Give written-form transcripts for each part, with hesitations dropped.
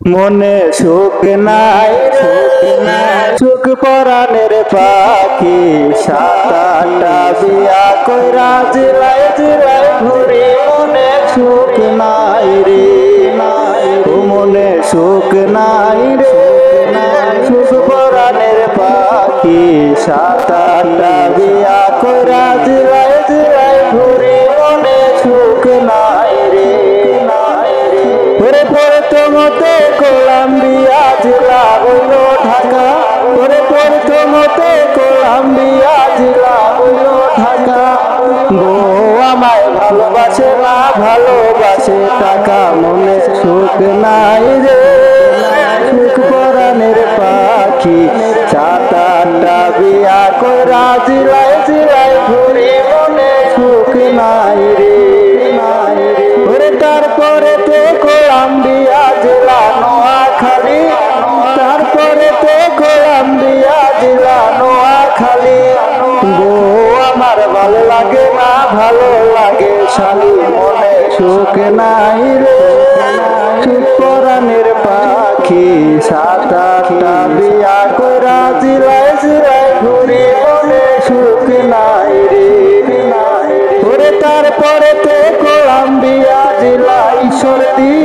মনে সুখ নাই রে, সুখ পরাণের পাখি। সাত আটটা বিয়া কইরা জেলায় জেলায় ঘুরি, মনে সুখ নাই রে, ও মনে সুখ নাই রে, সুখ পরাণের পাখি। সাত আটটা বিয়া কইরা জেলায় জেলায় ঘুরি, মনে সুখ নাই রে। ওরে প্রথমতে কলাম্বিয়া জেলা হইল ঢাকা, ওরে প্রথমতে কলাম্বিয়া জেলা হইল ঢাকা। বউ আমায় ভালোবাসে না, ভালোবাসে টাকা। মনে সুখ নাই রে, সুখ পরাণের পাখি। সাত আটটা বিয়া কইরা জেলায় জেলায় ঘুরি, মনে সুখ নাই রে। ওরে তারপরে তে কলাম্বিয়া জেলা নোয়াখালী, তারপরে তে কলাম্বিয়া জেলা নোয়াখালী। বউ আমার ভালো লাগে না, ভালো লাগে শালি। মনে সুখ নাই রে, সুখ পরাণের পাখি। সাত আটটা বিয়া কইরা জেলায় জেলায় ঘুরি, মনে সুখ নাই রে। ওরে তারপরে তে কলাম্বিয়া জেলা ঈশ্বরদী,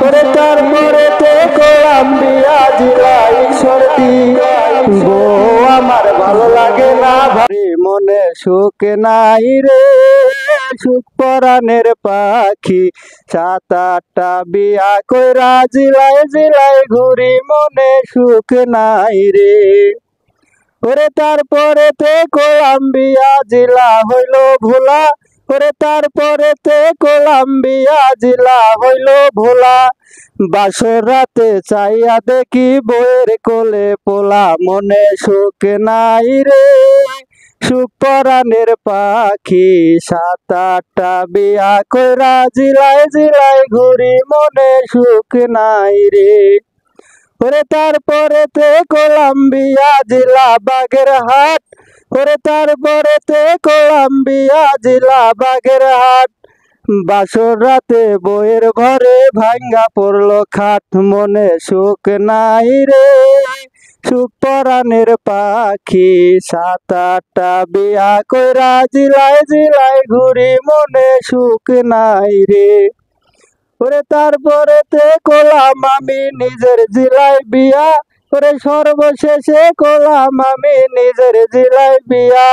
ওরে তারপরে তে কলাম্বিয়া জেলা ঈশ্বরদী। বউ আমার ভালো লাগে না, ভারী মনে সুখ নাই রে, সুখ পরাণের পাখি। সাত আটটা বিয়া কইরা জেলায় জেলায় ঘুরি, মনে সুখ নাই রে। ওরে তারপরে তে কলাম্বিয়া জেলা হইল ভোলা, ওরে তারপরে তে কলাম্বিয়া জেলা হইল ভোলা। বাসর রাতে চাইয়া দেখি বউয়ের কোলে পোলা, মনে সুখ নাই রে, সুখ পরাণের পাখি। সাত আটটা বিয়া কইরা জেলায় জেলায় ঘুরি, মনে সুখ নাই রে। ওরে তারপরে তে কলাম্বিয়া জেলা বাগেরহাট, ওরে তারপরে তে কলাম্বিয়া জেলা বাগেরহাট। বাসর রাতে বউয়ের ঘরে ভাঙ্গা পড়লো খাট, মনে সুখ নাই রে, সুখ পরাণের পাখি। সাত আটটা বিয়া কইরা জেলায় জেলায় ঘুরি, মনে সুখ নাই রে। ওরে তারপরে তে করলাম আমি নিজের জেলায় বিয়া, ওরে সর্বশেষে করলাম আমি নিজের জেলায় বিয়া।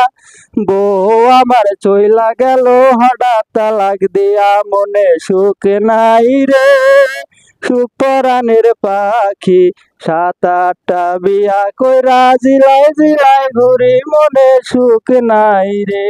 বউ আমার চইলা গেল হঠাৎ তালাক দিয়া, মনে সুখ নাই রে, সুখ পরাণের পাখি। সাত আটটা বিয়া কইরা জেলায় জেলায় ঘুরি, মনে সুখ নাই রে।